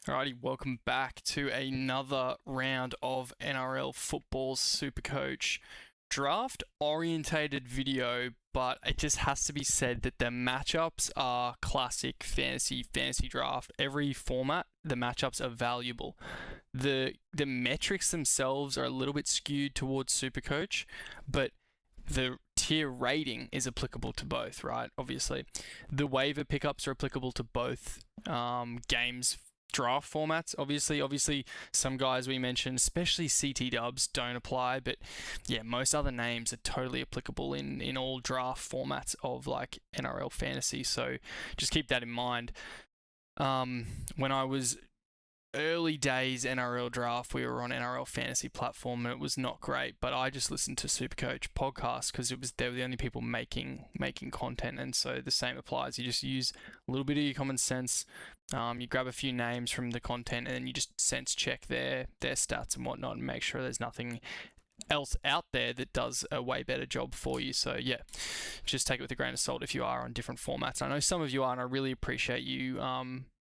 Alrighty, welcome back to another round of NRL Football Supercoach draft orientated video, but it just has to be said that the matchups are classic fantasy draft. Every format, the matchups are valuable. The metrics themselves are a little bit skewed towards Supercoach, but the tier rating is applicable to both, right? Obviously, the waiver pickups are applicable to both games draft formats. Obviously some guys we mentioned, especially CT dubs, don't apply, but yeah, most other names are totally applicable in all draft formats of like NRL fantasy, so just keep that in mind. When I was early days NRL draft, we were on NRL fantasy platform and it was not great, but I just listened to Supercoach podcast because they were the only people making content, and so the same applies. You just use a little bit of your common sense. You grab a few names from the content and then you just sense check their stats and whatnot and make sure there's nothing else out there that does a way better job for you. So yeah, just take it with a grain of salt if you are on different formats. I know some of you are, and I really appreciate you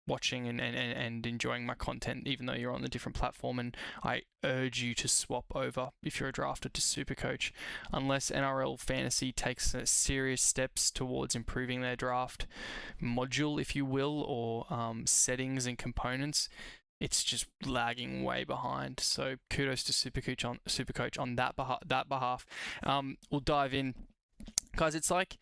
watching and enjoying my content, even though you're on a different platform, and I urge you to swap over if you're a drafter to Supercoach. Unless NRL Fantasy takes serious steps towards improving their draft module, if you will, or settings and components, it's just lagging way behind. So kudos to Supercoach on that behalf. We'll dive in, guys. It's like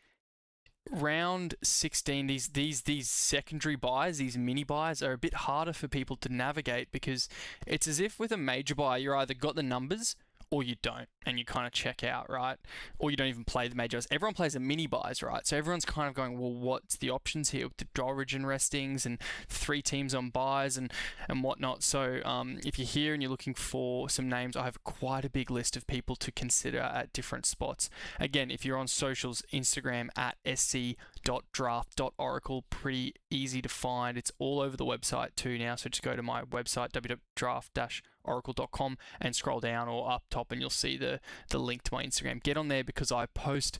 round 16, these secondary buys, these mini buys, are a bit harder for people to navigate because it's as if with a major buy, you're either got the numbers or you don't, and you kind of check out, right? Or you don't even play the majors. Everyone plays the mini buys, right? So everyone's kind of going, well, what's the options here with the origin restings and 3 teams on buys and whatnot? So if you're here and you're looking for some names, I have quite a big list of people to consider at different spots. Again, if you're on socials, Instagram at sc.draft.oracle, pretty easy to find. It's all over the website too now, so just go to my website, www.draft-oracle.com, and scroll down or up top and you'll see the link to my Instagram. Get on there because I post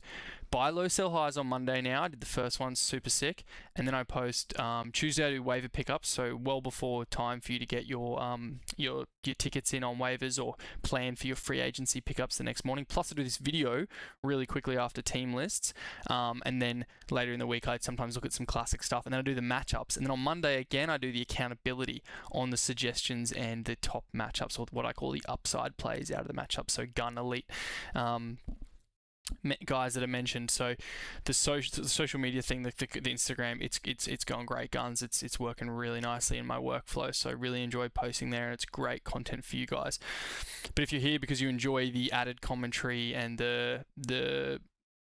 buy low, sell highs on Monday now. I did the first one, super sick. And then I post Tuesday I do waiver pickups, so well before time for you to get your tickets in on waivers or plan for your free agency pickups the next morning. Plus I do this video really quickly after team lists. And then later in the week I sometimes look at some classic stuff, and then I do the matchups. And then on Monday again I do the accountability on the suggestions and the top matchups, or what I call the upside plays out of the matchup. So gun elite guys that are mentioned. So the social media thing, the Instagram, it's going great guns. It's working really nicely in my workflow, so I really enjoy posting there, and it's great content for you guys. But if you're here because you enjoy the added commentary and the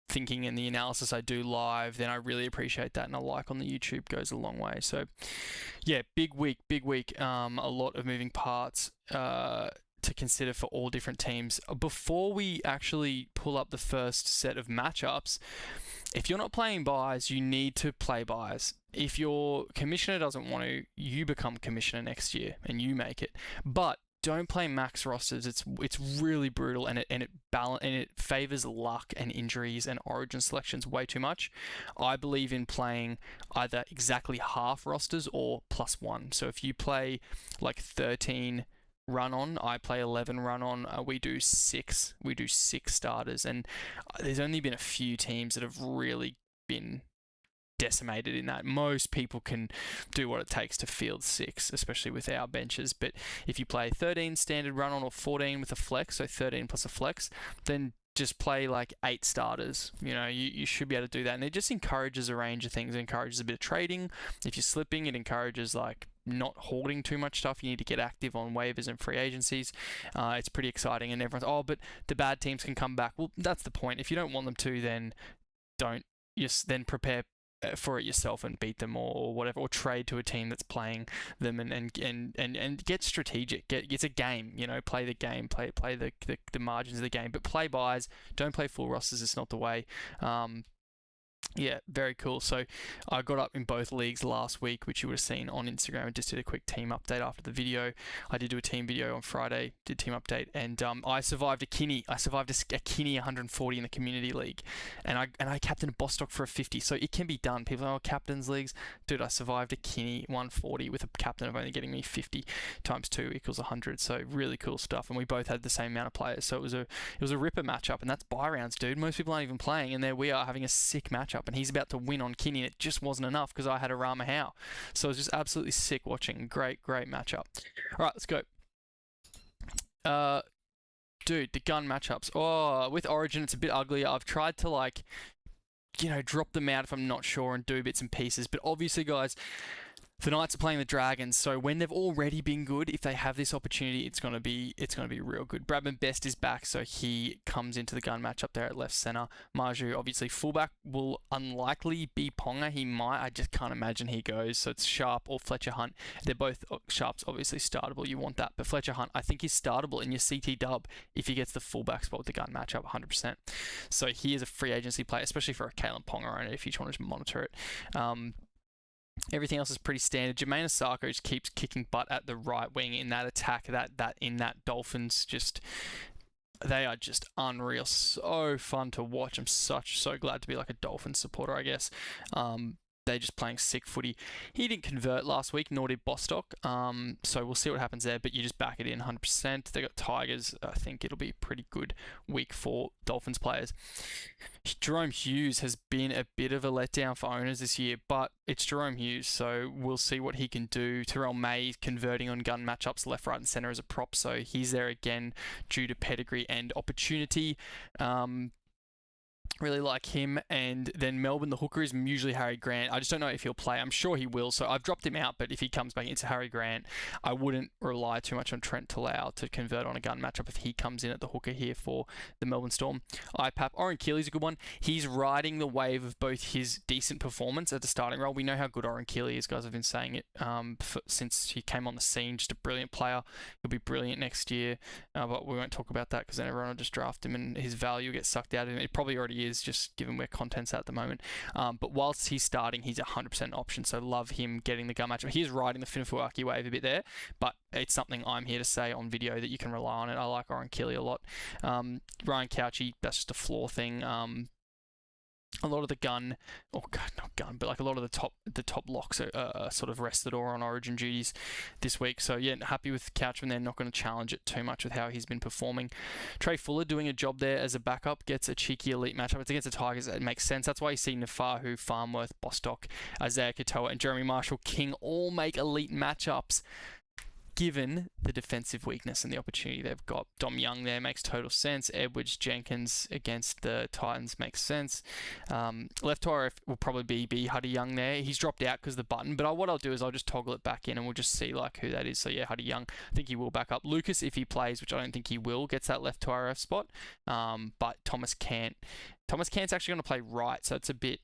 thinking and the analysis I do live, then I really appreciate that, and a like on the YouTube goes a long way. So yeah, big week, a lot of moving parts to consider for all different teams. Before we actually pull up the first set of matchups, if you're not playing buys, you need to play buys. If your commissioner doesn't want to, you become commissioner next year and you make it. But don't play max rosters. It's really brutal, and it favors luck and injuries and origin selections way too much. I believe in playing either exactly half rosters or +1. So if you play like 13 run on, I play 11 run on. We do six starters, and there's only been a few teams that have really been decimated in that. Most people can do what it takes to field 6, especially with our benches. But if you play 13 standard run on or 14 with a flex, so 13 plus a flex, then just play like 8 starters. You should be able to do that, and it just encourages a range of things. It encourages a bit of trading. If you're slipping, it encourages like not holding too much stuff. You need to get active on waivers and free agencies. It's pretty exciting, and everyone's, but the bad teams can come back. Well, that's the point. If you don't want them to, then don't. Then prepare for it yourself and beat them or whatever, or trade to a team that's playing them and get strategic. It's a game, play the game, play the margins of the game, but play buys. Don't play full rosters. It's not the way. Yeah, very cool. So I got up in both leagues last week, which you would have seen on Instagram. I just did a quick team update after the video. I did do a team video on Friday, did team update, and I survived a Kinney. I survived a Kinney 140 in the community league, and I captained Bostock for a 50. So it can be done. People are, oh, captains leagues. Dude, I survived a Kinney 140 with a captain of only getting me 50 times 2 equals 100. So really cool stuff. And we both had the same amount of players. So it was a ripper matchup, and that's buy rounds, dude. Most people aren't even playing, and there we are having a sick matchup. And he's about to win on Kinney, and it just wasn't enough because I had a Rama Howe. So it was just absolutely sick watching. Great matchup. All right, let's go. Dude, the gun matchups. Oh, with Origin, it's a bit uglier. I've tried to, drop them out if I'm not sure and do bits and pieces. But obviously, guys, the Knights are playing the Dragons, so when they've already been good, if they have this opportunity, it's gonna be real good. Bradman Best is back, so he comes into the gun matchup there at left center. Maju, obviously fullback, will unlikely be Ponga. He might. I just can't imagine he goes. So it's Sharp or Fletcher Hunt. They're both Sharp's obviously startable. You want that, but Fletcher Hunt, I think, is startable in your CT dub if he gets the fullback spot with the gun matchup, 100%. So he is a free agency player, especially for a Kalen Ponga owner if you want to monitor it. Everything else is pretty standard. Jeremiah Nanai just keeps kicking butt at the right wing in that attack. That Dolphins they are just unreal. So fun to watch. I'm so glad to be like a Dolphins supporter, I guess. They're just playing sick footy. He didn't convert last week, nor did Bostock. So we'll see what happens there, but you just back it in 100%. They got Tigers. I think it'll be a pretty good week for Dolphins players. Jerome Hughes has been a bit of a letdown for owners this year, but it's Jerome Hughes, so we'll see what he can do. Terrell May converting on gun matchups left, right, and centre as a prop, so he's there again due to pedigree and opportunity. Really like him. And then Melbourne, the hooker, is usually Harry Grant. I just don't know if he'll play. I'm sure he will, so I've dropped him out, but if he comes back into Harry Grant, I wouldn't rely too much on Trent Talau to convert on a gun matchup if he comes in at the hooker here for the Melbourne Storm. IPAP, Oryn Keeley's a good one. He's riding the wave of both his decent performance at the starting role. We know how good Oryn Keeley is, guys. I've been saying it since he came on the scene. Just a brilliant player. He'll be brilliant next year, but we won't talk about that because then everyone will just draft him and his value gets sucked out of him. It probably already is, just given where content's at the moment. But whilst he's starting, he's a 100% option, so love him getting the gun matchup. He's riding the Finafuaki wave a bit there, but it's something I'm here to say on video that you can rely on it. I like Oryn Keeley a lot. Ryan Cauchi, that's just a floor thing. A lot of the a lot of the top locks are sort of rested or on Origin duties this week. So yeah, happy with Couchman. They're not going to challenge it too much with how he's been performing. Trai Fuller doing a job there as a backup, gets a cheeky elite matchup. It's against the Tigers. It makes sense. That's why you see Naufahu, Farmworth, Bostock, Isaiah Katoa, and Jeremy Marshall King all make elite matchups, given the defensive weakness and the opportunity they've got. Dom Young there makes total sense. Edwards Jenkins against the Titans makes sense. Left to RF will probably be Huddy Young there. He's dropped out because of the button, but what I'll do is I'll just toggle it back in and we'll just see who that is. So yeah, Huddy Young, I think he will back up. Lucas, if he plays, which I don't think he will, gets that left to RF spot. But Thomas Cant's actually going to play right, so it's a bit,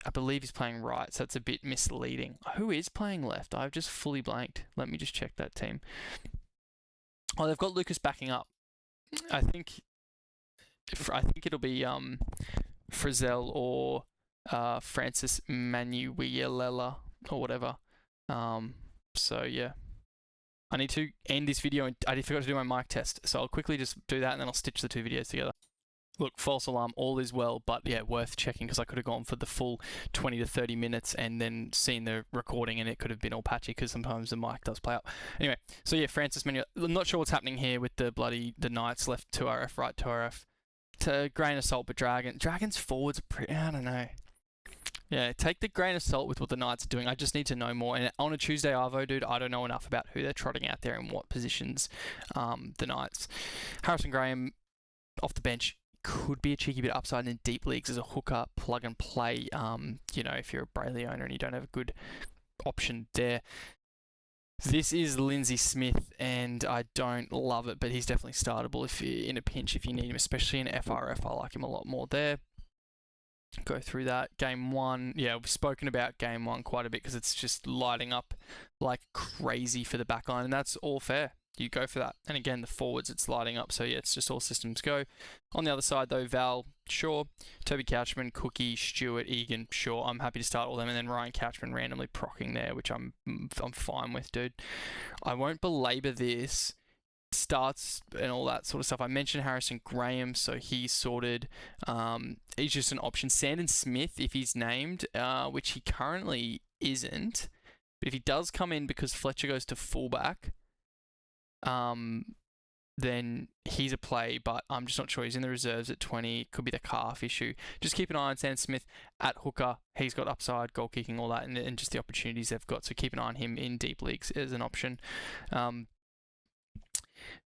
I believe he's playing right, so it's a bit misleading. Who is playing left? I've just fully blanked. Let me just check that team. Oh, they've got Lucas backing up. I think it'll be Frizzell or Francis Manuelela or whatever. So yeah. I need to end this video, and I forgot to do my mic test, so I'll quickly just do that and then I'll stitch the two videos together. Look, false alarm, all is well, but yeah, worth checking because I could have gone for the full 20 to 30 minutes and then seen the recording and it could have been all patchy because sometimes the mic does play up. Anyway, so yeah, Francis Manuel, I'm not sure what's happening here with the Knights left to RF, right to RF. To grain of salt, but Dragons forwards, I don't know. Yeah, take the grain of salt with what the Knights are doing. I just need to know more. And on a Tuesday Arvo, dude, I don't know enough about who they're trotting out there and what positions the Knights. Harrison Graham off the bench could be a cheeky bit upside in deep leagues as a hooker, plug and play. If you're a Brayley owner and you don't have a good option there. This is Lindsay Smith, and I don't love it, but he's definitely startable if you're in a pinch, if you need him, especially in FRF. I like him a lot more there. Go through that. Game 1, yeah, we've spoken about Game 1 quite a bit because it's just lighting up like crazy for the backline, and that's all fair. you go for that. And again, the forwards, it's lighting up. So yeah, it's just all systems go. On the other side though, Val, sure. Toby Couchman, Cookie, Stewart, Egan, sure. I'm happy to start all them. And then Ryan Couchman randomly procking there, which I'm fine with, dude. I won't belabor this. Starts and all that sort of stuff. I mentioned Harrison Graham, so he's sorted. He's just an option. Sandon Smith, if he's named, which he currently isn't. But if he does come in because Fletcher goes to fullback, then he's a play, but I'm just not sure. He's in the reserves at 20. Could be the calf issue. Just keep an eye on Sandon Smith at hooker. He's got upside, goal kicking, all that, and just the opportunities they've got. So keep an eye on him in deep leagues as an option.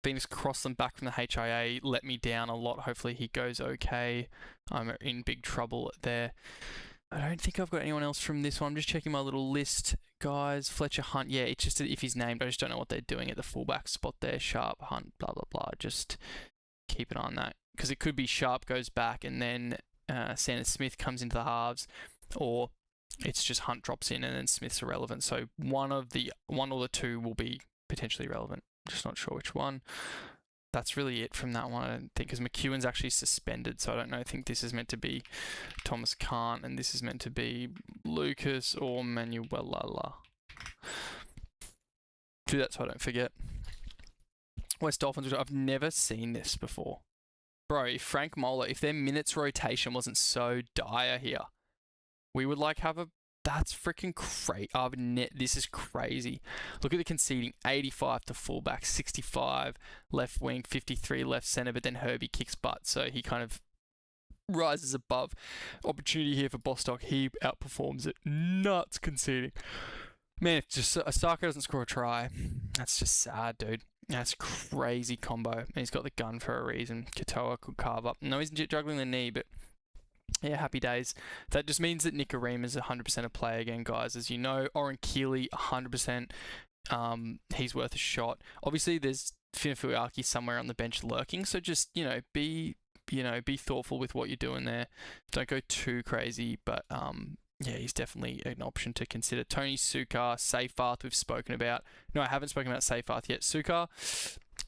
Venus Crossland back from the HIA let me down a lot. Hopefully he goes okay. I'm in big trouble there. I don't think I've got anyone else from this one. I'm just checking my little list, guys. Fletcher, Hunt, yeah, it's just if he's named, I just don't know what they're doing at the fullback spot there. Sharp, Hunt, blah, blah, blah. Just keep an eye on that. Because it could be Sharp goes back and then Sandon Smith comes into the halves, or it's just Hunt drops in and then Smith's irrelevant. So one or the two will be potentially relevant. Just not sure which one. That's really it from that one, I don't think, because McEwen's actually suspended, so I don't know. I think this is meant to be Thomas Kant, and this is meant to be Lucas or Manuelala. Do that so I don't forget. West Dolphins, I've never seen this before. Bro, if Frank Mola, if their minutes rotation wasn't so dire here, we would like have a... That's freaking crazy. This is crazy. Look at the conceding. 85 to fullback, 65 left wing, 53 left center, but then Herbie kicks butt, so he kind of rises above. Opportunity here for Bostock. He outperforms it. Nuts conceding. Man, if just Osaka doesn't score a try, that's just sad, dude. That's crazy combo. And he's got the gun for a reason. Katoa could carve up. No, he's juggling the knee, but yeah, happy days. That just means that Nick Areem is 100% a play again, guys. As you know, Oryn Keeley, 100%. He's worth a shot. Obviously, there's Finafuaki somewhere on the bench lurking, so just, be thoughtful with what you're doing there. Don't go too crazy, but yeah, he's definitely an option to consider. Tony Sukar, Seyfarth, we've spoken about. No, I haven't spoken about Seyfarth yet. Sukar,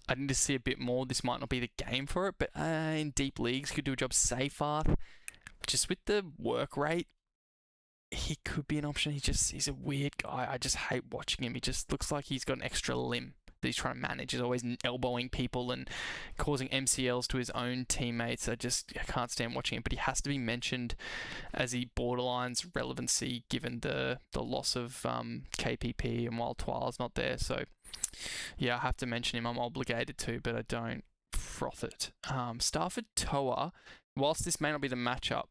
I need to see a bit more. This might not be the game for it, but in deep leagues, could do a job. Seyfarth, just with the work rate, he could be an option. He's a weird guy. I just hate watching him. He just looks like he's got an extra limb that he's trying to manage. He's always elbowing people and causing MCLs to his own teammates. I can't stand watching him, but he has to be mentioned as he borderlines relevancy given the loss of KPP and while Twile's not there. So yeah, I have to mention him. I'm obligated to, but I don't froth it. Stafford Toa, whilst this may not be the matchup,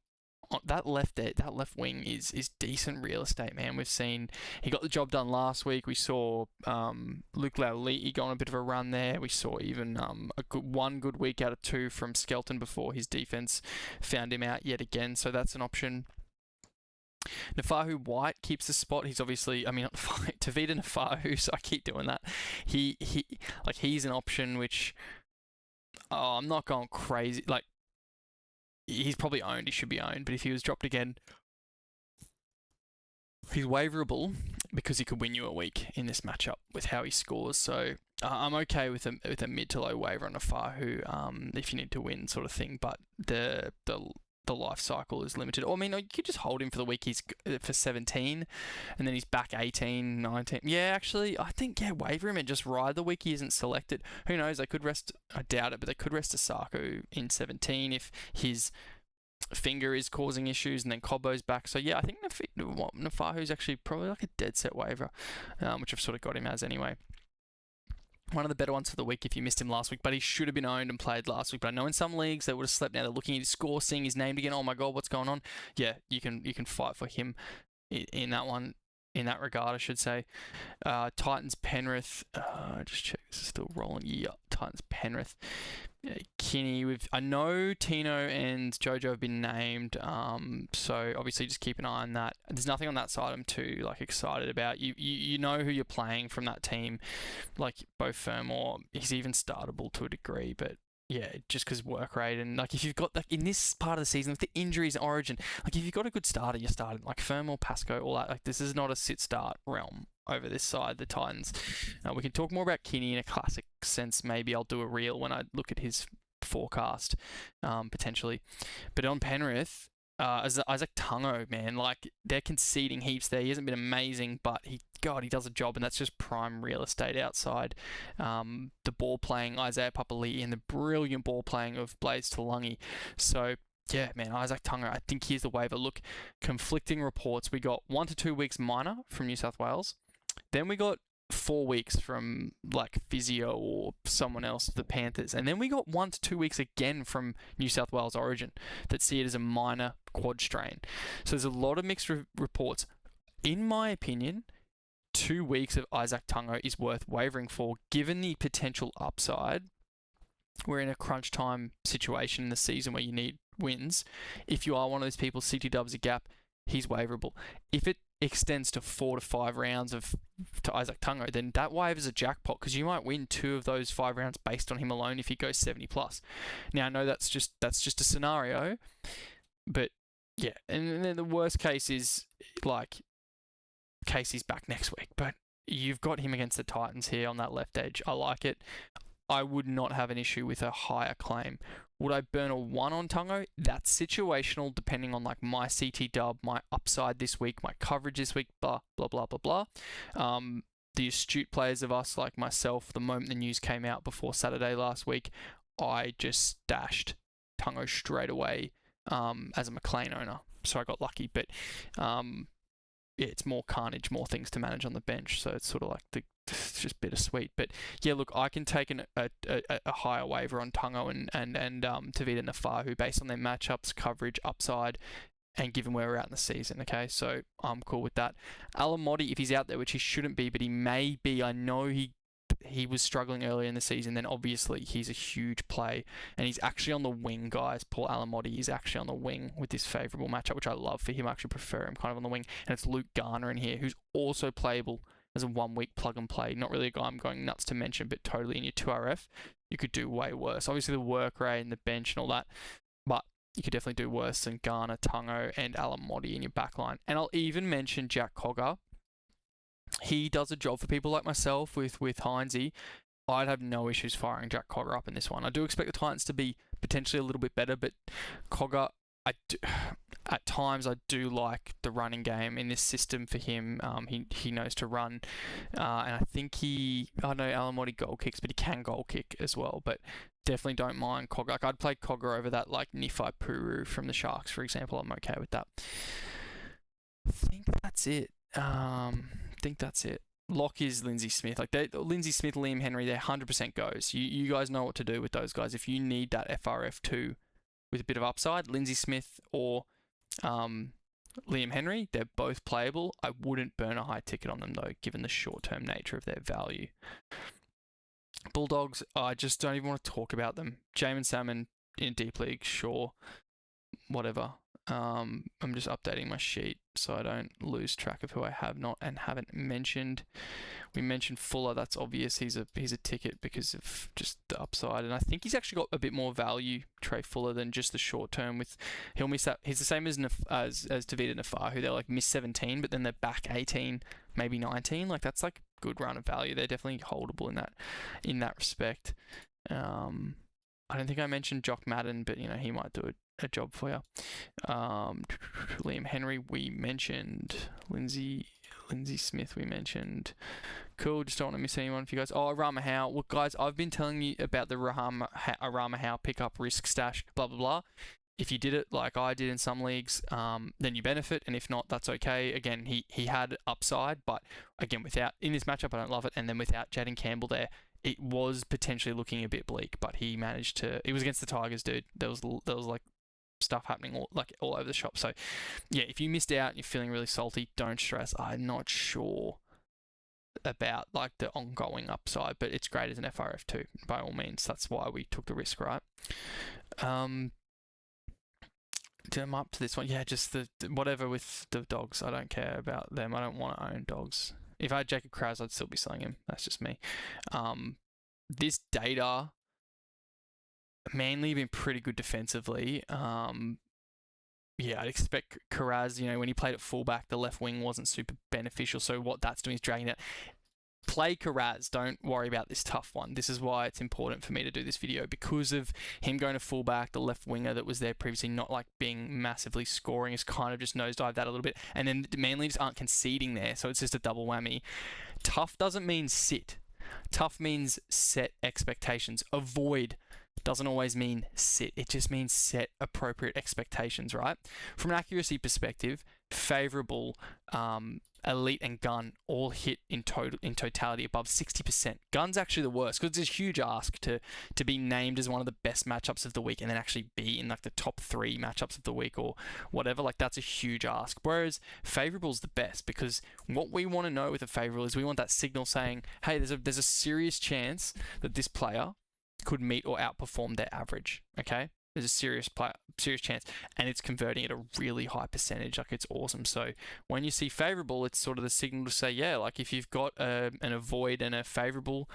that left wing is decent real estate, man. We've seen he got the job done last week. We saw Luke Lauliti go on a bit of a run there. We saw even one good week out of two from Skelton before his defense found him out yet again. So that's an option. Naufahu White keeps the spot. He's obviously, not Tevita Naufahu, so I keep doing that. He's an option which I'm not going crazy. He's probably owned. He should be owned. But if he was dropped again, he's waiverable because he could win you a week in this matchup with how he scores. So I'm okay with a mid to low waiver on Naufahu if you need to win sort of thing. But the life cycle is limited. Or, you could just hold him for the week he's for 17 and then he's back 18, 19. Yeah, actually, I think, waiver him and just ride the week he isn't selected. Who knows? They could rest, I doubt it, but they could rest Asako in 17 if his finger is causing issues and then Cobbo's back. So, yeah, I think Naufahu's actually probably like a dead set waiver, which I've sort of got him as anyway. One of the better ones for the week if you missed him last week, but he should have been owned and played last week. But I know in some leagues they would have slept. Now they're looking at his score, seeing his name again. Oh my god, what's going on? Yeah, you can fight for him in that one, in that regard, I should say. Titans Penrith. Just check this is still rolling. Yeah, Titans Penrith. Kinney. I know Tino and Jojo have been named. So obviously just keep an eye on that. There's nothing on that side I'm too excited about. You know who you're playing from that team, Beau Fermor. He's even startable to a degree, but yeah, just because work rate and if you've got in this part of the season with the injuries and Origin, if you've got a good starter, you're starting Fermor, Pascoe, all that. This is not a sit start realm. over this side, the Titans. We can talk more about Keeley in a classic sense. Maybe I'll do a reel when I look at his forecast, potentially. But on Penrith, Izack Tago, man, like, they're conceding heaps there. He hasn't been amazing, but he does a job, and that's just prime real estate outside. The ball playing Isaiah Papali'i and the brilliant ball playing of Blaze Taulagi. So yeah, man, Izack Tago, I think here's the waiver. Look, conflicting reports. We got 1 to 2 weeks minor from New South Wales. Then we got 4 weeks from like physio or someone else, the Panthers. And then we got 1 to 2 weeks again from New South Wales Origin that see it as a minor quad strain. So there's a lot of mixed reports. In my opinion, 2 weeks of Izack Tago is worth wavering for, given the potential upside. We're in a crunch time situation in the season where you need wins. If you are one of those people, 60 dubs a gap, he's waverable. If it extends to 4 to 5 rounds to Izack Tago, then that waiver's a jackpot, because you might win 2 of those 5 rounds based on him alone if he goes 70 plus. Now I know that's just a scenario, but yeah. And then the worst case is like Casey's back next week, but you've got him against the Titans here on that left edge. I like it. I would not have an issue with a higher claim. Would I burn a 1 on Tago? That's situational, depending on like my CT dub, my upside this week, my coverage this week, blah, blah, blah, blah, blah. The astute players of us, like myself, the moment the news came out before Saturday last week, I just stashed Tago straight away as a McLean owner. So I got lucky, but yeah, it's more carnage, more things to manage on the bench. So it's sort of like it's just bittersweet. But yeah, look, I can take a higher waiver on Tago and Tevita Naufahu based on their matchups, coverage, upside, and given where we're at in the season. Okay, so I'm cool with that. Alamotti, if he's out there, which he shouldn't be, but he may be. I know he was struggling earlier in the season, then obviously he's a huge play, and he's actually on the wing, guys. Paul Alamotti is actually on the wing with this favourable matchup, which I love for him. I actually prefer him kind of on the wing, and it's Luke Garner in here, who's also playable as a 1 week plug and play. Not really a guy I'm going nuts to mention, but totally in your 2RF, you could do way worse. Obviously the work rate and the bench and all that, but you could definitely do worse than Garner, Tago, and Alamotti in your backline. And I'll even mention Jack Cogger. He does a job for people like myself with Heinze. I'd have no issues firing Jack Cogger up in this one. I do expect the Titans to be potentially a little bit better, but Cogger, at times I do like the running game in this system for him. He knows to run, and I think I know Alamotti goal kicks, but he can goal kick as well. But definitely don't mind Cogger. Like, I'd play Cogger over that like Nifai Puru from the Sharks, for example. I'm okay with that. I think that's it. Lock is Lindsay Smith. Like, Lindsay Smith, Liam Henry, they're 100% goes. You guys know what to do with those guys. If you need that FRF2 with a bit of upside, Lindsay Smith or Liam Henry, they're both playable. I wouldn't burn a high ticket on them though, given the short-term nature of their value. Bulldogs, I just don't even want to talk about them. Jamin Salmon in a deep league, sure, whatever. I'm just updating my sheet so I don't lose track of who I have not and haven't mentioned. We mentioned Fuller. That's obvious. He's a ticket because of just the upside, and I think he's actually got a bit more value, Trai Fuller, than just the short term. He'll miss that. He's the same as Tevita Naufahu. They're like miss 17, but then they're back 18, maybe 19. Like, that's like a good run of value. They're definitely holdable in that respect. I don't think I mentioned Jock Madden, but he might do a job for you. Liam Henry, we mentioned. Lindsay Smith, we mentioned. Cool, just don't want to miss anyone for you guys. Oh, Arama Howe. Look, guys, I've been telling you about the Arama Howe pickup risk stash, blah, blah, blah. If you did it like I did in some leagues, then you benefit, and if not, that's okay. Again, he had upside, but again, in this matchup, I don't love it, and then without Jaden Campbell there, it was potentially looking a bit bleak, but he managed to. It was against the Tigers, dude. There was like stuff happening all over the shop. So yeah, if you missed out and you're feeling really salty, don't stress. I'm not sure about like the ongoing upside, but it's great as an FRF2 by all means. That's why we took the risk, right? I'm up to this one. Yeah, just the whatever with the dogs. I don't care about them. I don't want to own dogs. If I had Jacob Krause, I'd still be selling him. That's just me. This data, Manly been pretty good defensively. I'd expect Karaz, when he played at fullback, the left wing wasn't super beneficial. So what that's doing is dragging it. Play Karaz. Don't worry about this tough one. This is why it's important for me to do this video, because of him going to fullback. The left winger that was there previously not like being massively scoring is kind of just nosedive that a little bit, and then Manly just aren't conceding there, so it's just a double whammy. Tough doesn't mean sit. Tough means set expectations. Avoid doesn't always mean sit. It just means set appropriate expectations, right? From an accuracy perspective, favourable, elite and gun all hit in totality above 60%. Gun's actually the worst, because it's a huge ask to be named as one of the best matchups of the week and then actually be in like the top 3 matchups of the week or whatever. Like, that's a huge ask. Whereas favourable's the best, because what we want to know with a favourable is we want that signal saying, hey, there's a serious chance that this player could meet or outperform their average. Okay, there's a serious chance, and it's converting at a really high percentage. Like, it's awesome. So when you see favourable, it's sort of the signal to say, yeah, like if you've got an avoid and a favourable,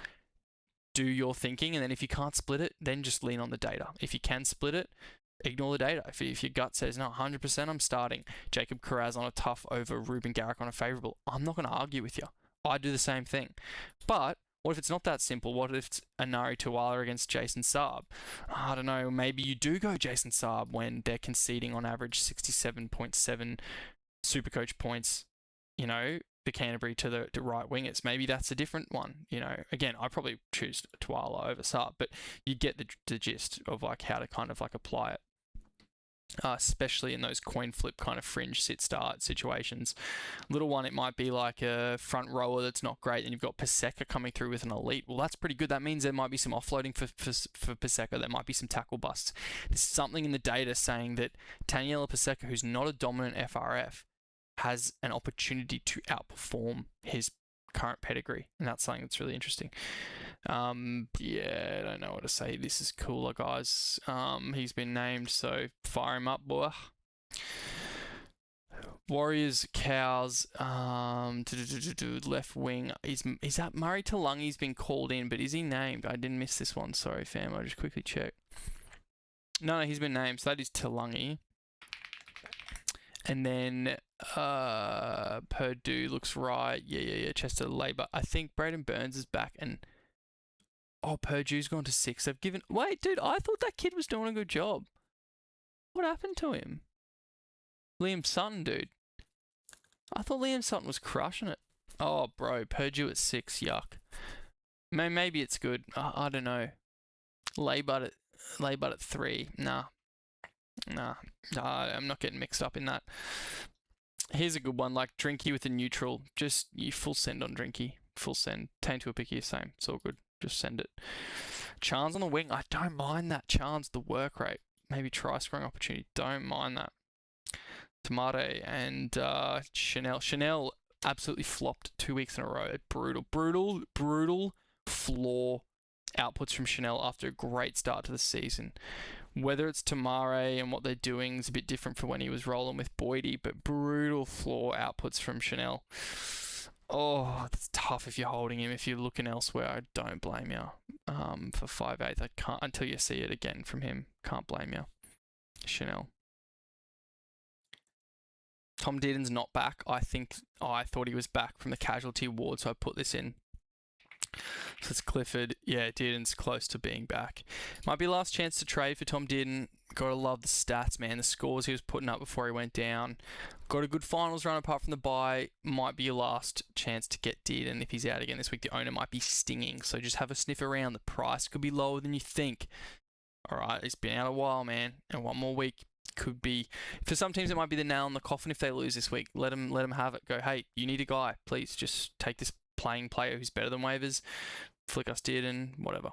do your thinking, and then if you can't split it, then just lean on the data. If you can split it, ignore the data. If your gut says, no, 100% I'm starting Jacob Karaz on a tough over Ruben Garrick on a favourable, I'm not going to argue with you. I do the same thing. But what if it's not that simple? What if it's Anari Tuala against Jason Saab? I don't know. Maybe you do go Jason Saab when they're conceding on average 67.7 Supercoach points, the Canterbury to the right wingers. Maybe that's a different one. Again, I probably choose Tuala over Saab, but you get the gist of like how to kind of like apply it. Especially in those coin flip kind of fringe sit-start situations. Little one, it might be like a front rower that's not great, and you've got Paseka coming through with an elite. Well, that's pretty good. That means there might be some offloading for Paseka. There might be some tackle busts. There's something in the data saying that Taniela Paseka, who's not a dominant FRF, has an opportunity to outperform his current pedigree, and that's something that's really interesting. I don't know what to say. This is cooler, guys. He's been named, so fire him up, boy. Warriors, Cows, left wing. Is that Murray Talangi's been called in, but is he named? I didn't miss this one. Sorry, fam. I'll just quickly check. No, he's been named, so that is Talangi. And then Purdue looks right. Yeah. Chester Labour. I think Braden Burns is back, and Purdue's gone to 6. They've given... Wait, dude, I thought that kid was doing a good job. What happened to him? Liam Sutton, dude. I thought Liam Sutton was crushing it. Oh, bro, Purdue at 6, yuck. Maybe it's good. I don't know. Labour at 3. Nah, I'm not getting mixed up in that. Here's a good one, like Drinky with a neutral. Just you full send on Drinky. Full send. Taintua Picky, same. It's all good. Just send it. Chance on the wing. I don't mind that. Chance, the work rate. Maybe try scoring opportunity. Don't mind that. Tomate and Chanel. Chanel absolutely flopped 2 weeks in a row. Brutal floor outputs from Chanel after a great start to the season. Whether it's Tamare and what they're doing is a bit different for when he was rolling with Boydie, but brutal floor outputs from Chanel. Oh, it's tough if you're holding him. If you're looking elsewhere, I don't blame you. For 5'8", I can't until you see it again from him. Can't blame you. Chanel. Tom Dearden's not back. I thought he was back from the casualty ward, so I put this in. So it's Clifford. Yeah, Dearden's close to being back. Might be last chance to trade for Tom Dearden. Gotta love the stats, man. The scores he was putting up before he went down. Got a good finals run apart from the bye. Might be your last chance to get Dearden. If he's out again this week, the owner might be stinging. So just have a sniff around. The price could be lower than you think. Alright, he's been out a while, man. And one more week could be... For some teams, it might be the nail in the coffin if they lose this week. Let them have it. Go, hey, you need a guy. Please, just take this playing player who's better than waivers. Flick us Dearden, whatever.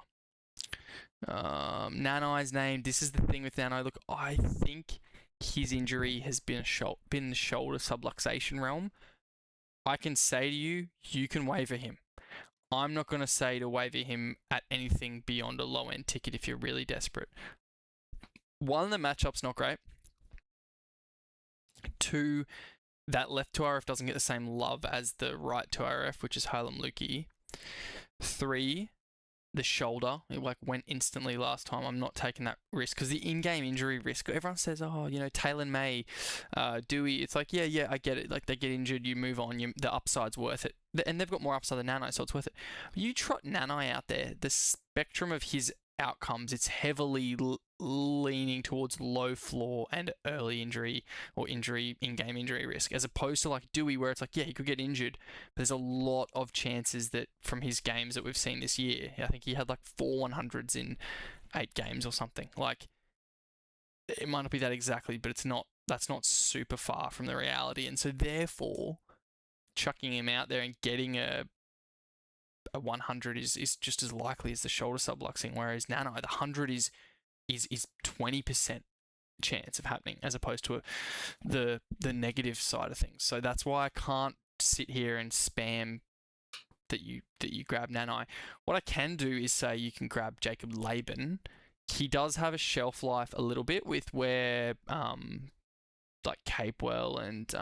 Nanai's name. This is the thing with Nanai. Look, I think his injury has been the shoulder subluxation realm. I can say to you, you can waiver him. I'm not going to say to waiver him at anything beyond a low-end ticket if you're really desperate. 1, the matchup's not great. 2, that left 2RF doesn't get the same love as the right 2RF, which is Halem Lukey. 3, the shoulder. It like went instantly last time. I'm not taking that risk because the in-game injury risk. Everyone says, oh, Taylor May, Dewey. It's like, yeah, I get it. Like they get injured, you move on. The upside's worth it, and they've got more upside than Nanai, so it's worth it. You trot Nanai out there. The spectrum of his outcomes, it's heavily leaning towards low floor and early injury or in-game injury risk, as opposed to like Dewey, where it's like, yeah, he could get injured, but there's a lot of chances that from his games that we've seen this year, I think he had like 4 100s in 8 games or something. Like, it might not be that exactly, but that's not super far from the reality. And so therefore, chucking him out there and getting a 100 is just as likely as the shoulder subluxing, whereas Nanai, the 100 is 20% chance of happening, as opposed to the negative side of things. So that's why I can't sit here and spam that you grab Nanai. What I can do is say you can grab Jacob Laban. He does have a shelf life a little bit with where like Capewell and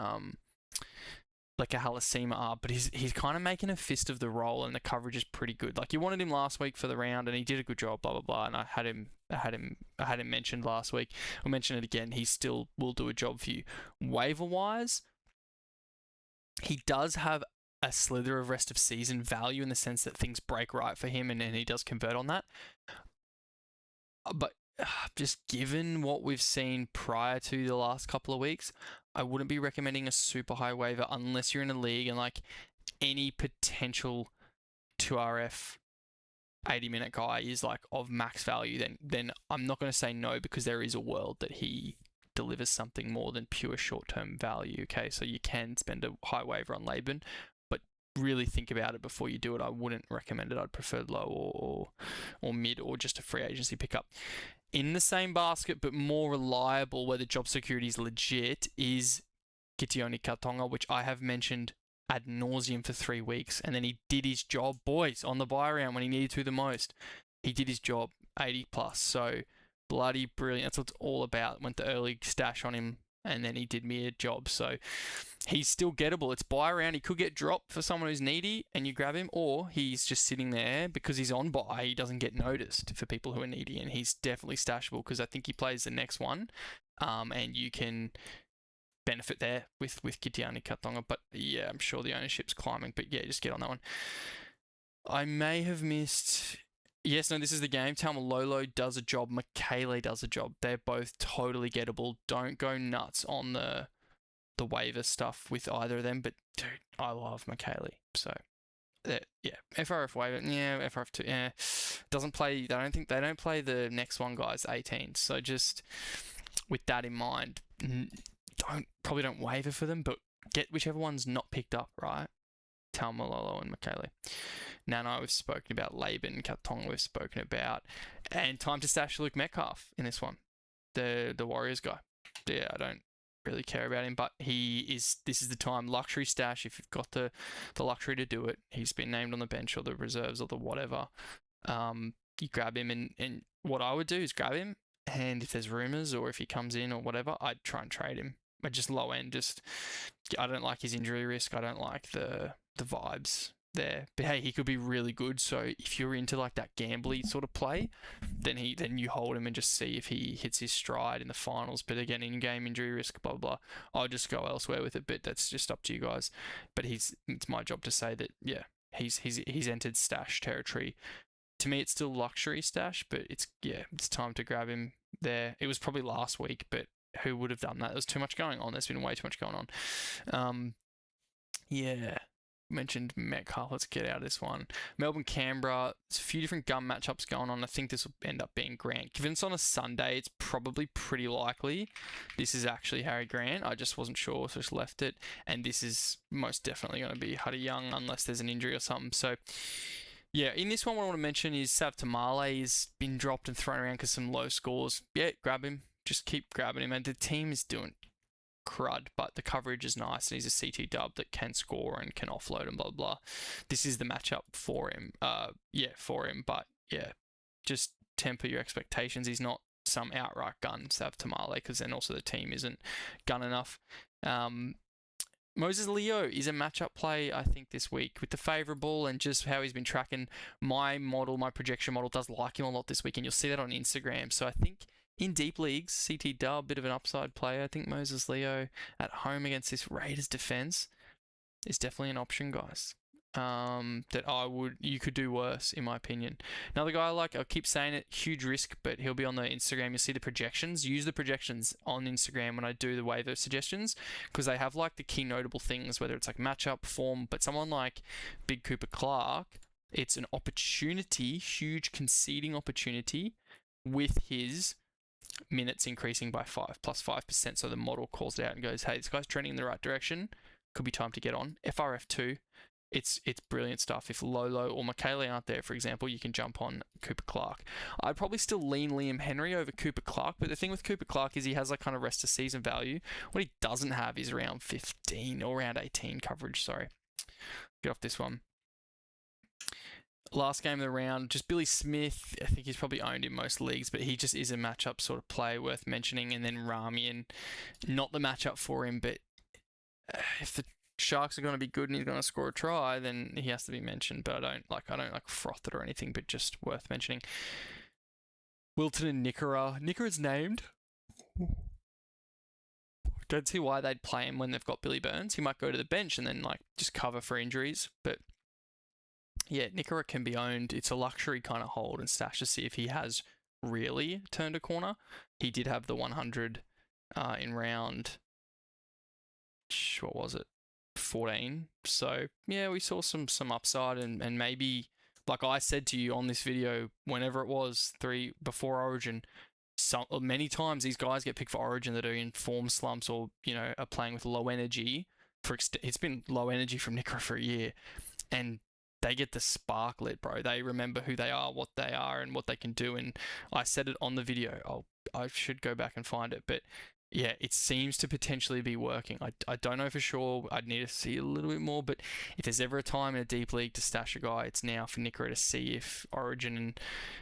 like a Halasima are, but he's kind of making a fist of the role, and the coverage is pretty good. Like, you wanted him last week for the round, and he did a good job, blah blah blah. And I had him mentioned last week. I'll mention it again. He still will do a job for you. Waiver wise, he does have a slither of rest of season value in the sense that things break right for him, and he does convert on that. But just given what we've seen prior to the last couple of weeks, I wouldn't be recommending a super high waiver unless you're in a league and like any potential 2RF 80-minute guy is like of max value. Then I'm not going to say no, because there is a world that he delivers something more than pure short-term value. Okay, so you can spend a high waiver on Laban, but really think about it before you do it. I wouldn't recommend it. I'd prefer low or mid, or just a free agency pickup. In the same basket, but more reliable, where the job security is legit, is Kitioni Katonga, which I have mentioned ad nauseum for 3 weeks, and then he did his job, boys, on the buy round when he needed to the most. He did his job, 80 plus, so bloody brilliant. That's what it's all about. Went the early stash on him, and then he did me a job. So he's still gettable. It's buy round. He could get dropped for someone who's needy and you grab him, or he's just sitting there because he's on buy. He doesn't get noticed for people who are needy, and he's definitely stashable because I think he plays the next one, and you can benefit there with Kitiani Katonga. But yeah, I'm sure the ownership's climbing, but yeah, just get on that one. I may have missed... Yes, no, this is the game. Taumalolo does a job. McKaylee does a job. They're both totally gettable. Don't go nuts on the waiver stuff with either of them. But dude, I love McKaylee. So yeah, FRF waiver. Yeah, FRF2. Yeah, doesn't play. They don't play the next one, guys. 18. So just with that in mind, probably don't waiver for them, but get whichever one's not picked up, right? Taumalolo and McKaylee. Nanai we've spoken about, Laban, Katonga we've spoken about, and time to stash Luke Metcalf in this one, the Warriors guy. Yeah, I don't really care about him, but this is the time. Luxury stash, if you've got the luxury to do it. He's been named on the bench or the reserves or the whatever. You grab him, and what I would do is grab him, and if there's rumours or if he comes in or whatever, I'd try and trade him. But just low end, I don't like his injury risk. I don't like the vibes there. But hey, he could be really good. So if you're into like that gambly sort of play, then you hold him and just see if he hits his stride in the finals. But again, in-game injury risk, blah blah. I'll just go elsewhere with it. But that's just up to you guys. But it's my job to say that he's entered stash territory. To me, it's still luxury stash, but it's time to grab him there. It was probably last week, but who would have done that? There's too much going on. There's been way too much going on. Mentioned Metcalf. Let's get out of this one. Melbourne, Canberra. There's a few different gun matchups going on. I think this will end up being Grant. Given it's on a Sunday, it's probably pretty likely this is actually Harry Grant. I just wasn't sure, so just left it. And this is most definitely going to be Huddy Young unless there's an injury or something. So yeah, in this one, what I want to mention is Sav Tamale has been dropped and thrown around because some low scores. Yeah, grab him. Just keep grabbing him. And the team is doing crud, but the coverage is nice, and he's a CT dub that can score and can offload and blah blah. This is the matchup for him. But yeah, just temper your expectations. He's not some outright gun, Sav Tamale, because then also the team isn't gun enough. Moses Leo is a matchup play, I think, this week with the favourable and just how he's been tracking. My projection model does like him a lot this week, and you'll see that on Instagram. So I think in deep leagues, CT Dub, bit of an upside player. I think Moses Leo at home against this Raiders defence is definitely an option, guys. That you could do worse, in my opinion. Another guy I like, I'll keep saying it, huge risk, but he'll be on the Instagram. You'll see the projections. Use the projections on Instagram when I do the waiver suggestions, because they have like the key notable things, whether it's like matchup, form, but someone like Big Cooper Clark, it's an opportunity, huge conceding opportunity with his minutes increasing by 5%+5%. So the model calls it out and goes, hey, this guy's trending in the right direction. Could be time to get on. FRF2, it's brilliant stuff. If Lolo or Michaela aren't there, for example, you can jump on Cooper Clark. I'd probably still lean Liam Henry over Cooper Clark, but the thing with Cooper Clark is he has like kind of rest of season value. What he doesn't have is around 15 or around 18 coverage, sorry. Get off this one. Last game of the round, just Billy Smith. I think he's probably owned in most leagues, but he just is a matchup sort of play worth mentioning. And then Ramian, not the matchup for him, but if the Sharks are going to be good and he's going to score a try, then he has to be mentioned. But I don't like froth it or anything, but just worth mentioning. Wilton and Nickera. Nickera's named. Don't see why they'd play him when they've got Billy Burns. He might go to the bench and then like just cover for injuries. But yeah, Nickera can be owned. It's a luxury kind of hold and stash to see if he has really turned a corner. He did have the 100 in round, what was it, 14. So yeah, we saw some upside and maybe, like I said to you on this video, whenever it was before Origin, many times these guys get picked for Origin that are in form slumps or are playing with low energy. It's been low energy from Nickera for a year, and they get the spark lit, bro. They remember who they are, what they are, and what they can do. And I said it on the video. I should go back and find it, but yeah, it seems to potentially be working. I don't know for sure. I'd need to see a little bit more, but if there's ever a time in a deep league to stash a guy, it's now for Nickera to see if Origin, and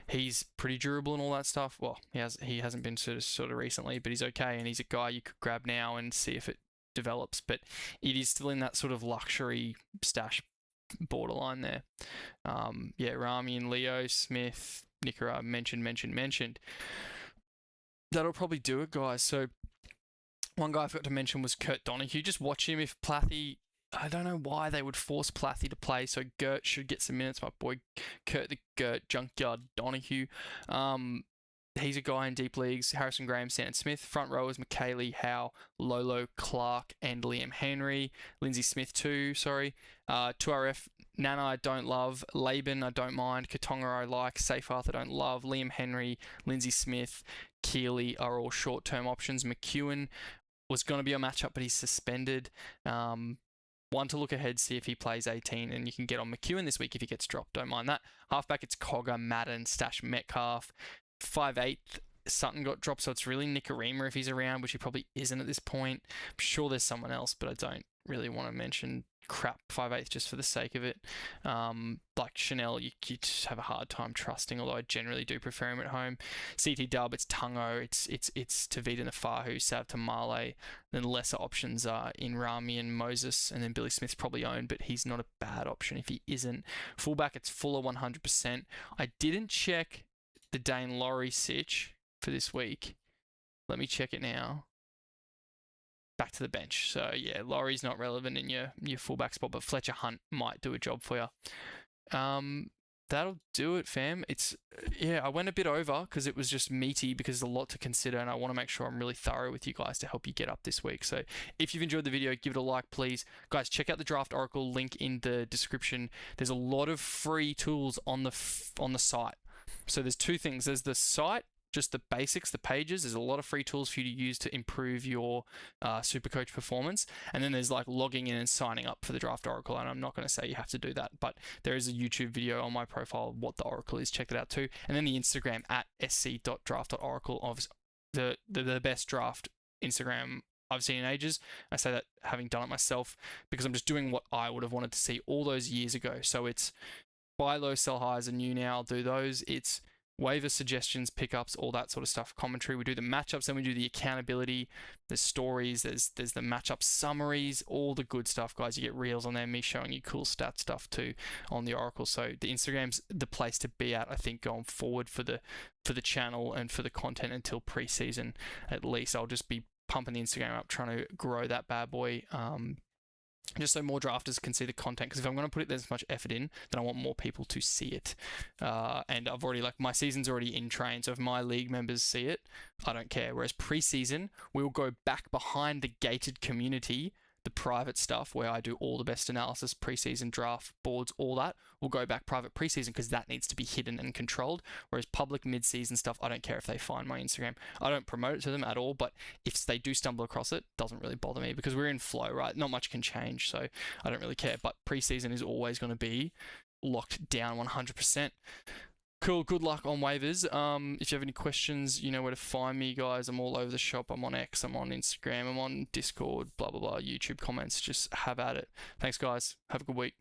he's pretty durable and all that stuff. Well, he hasn't been sort of recently, but he's okay, and he's a guy you could grab now and see if it develops. But it is still in that sort of luxury stash borderline there. Rami and Leo, Smith, Nickera, mentioned. That'll probably do it, guys. So one guy I forgot to mention was Kurt Donahue. Just watch him. If Plathie, I don't know why they would force Plathie to play, so Gert should get some minutes. My boy Kurt the Gert Junkyard Donahue. He's a guy in deep leagues. Harrison Graham, Stan Smith. Front rowers, McKaylee, Howe, Lolo, Clark, and Liam Henry. Lindsay Smith too, sorry. 2RF, Nana I don't love. Laban I don't mind. Katonga I like. Seyfarth I don't love. Liam Henry, Lindsay Smith, Keeley are all short-term options. McEwen was going to be a matchup, but he's suspended. One to look ahead, see if he plays 18, and you can get on McEwen this week if he gets dropped. Don't mind that. Halfback, it's Cogger, Madden, Stash, Metcalf. 5'8", Sutton got dropped, so it's really Nicarima if he's around, which he probably isn't at this point. I'm sure there's someone else, but I don't really want to mention crap 5'8" just for the sake of it. Like Chanel, you just have a hard time trusting, although I generally do prefer him at home. CT Dub, it's Tungo, it's Tevita Naufahu, Sav Tamale. Then lesser options are in Rami and Moses, and then Billy Smith's probably owned, but he's not a bad option if he isn't. Fullback, it's Fuller 100%. I didn't check the Dane Laurie sitch for this week. Let me check it now. Back to the bench. So yeah, Laurie's not relevant in your fullback spot, but Fletcher Hunt might do a job for you. That'll do it, fam. I went a bit over because it was just meaty, because there's a lot to consider, and I want to make sure I'm really thorough with you guys to help you get up this week. So if you've enjoyed the video, give it a like, please. Guys, check out the Draft Oracle link in the description. There's a lot of free tools on the site. So there's two things. There's the site, just the basics, the pages. There's a lot of free tools for you to use to improve your Supercoach performance. And then there's like logging in and signing up for the Draft Oracle. And I'm not going to say you have to do that, but there is a YouTube video on my profile of what the Oracle is. Check that out too. And then the Instagram at sc.draft.oracle of the best draft Instagram I've seen in ages. I say that having done it myself, because I'm just doing what I would have wanted to see all those years ago. So it's buy low, sell high as a new now. I'll do those. It's waiver suggestions, pickups, all that sort of stuff, commentary. We do the matchups, then we do the accountability, the stories, there's the matchup summaries, all the good stuff, guys. You get reels on there, me showing you cool stat stuff too on the Oracle. So the Instagram's the place to be at, I think, going forward for the channel and for the content until preseason at least. I'll just be pumping the Instagram up, trying to grow that bad boy. Just so more drafters can see the content, because if I'm going to put this much effort in, then I want more people to see it. And I've already, like, my season's already in train, so if my league members see it, I don't care. Whereas preseason, we'll go back behind the gated community, the private stuff where I do all the best analysis, preseason draft boards, all that. We'll go back private preseason because that needs to be hidden and controlled. Whereas public mid-season stuff, I don't care if they find my Instagram. I don't promote it to them at all, but if they do stumble across it, doesn't really bother me because we're in flow, right? Not much can change, so I don't really care. But preseason is always going to be locked down 100%. Cool, good luck on waivers. If you have any questions, you know where to find me, guys. I'm all over the shop. I'm on X, I'm on Instagram, I'm on Discord, blah, blah, blah, YouTube comments. Just have at it. Thanks, guys. Have a good week.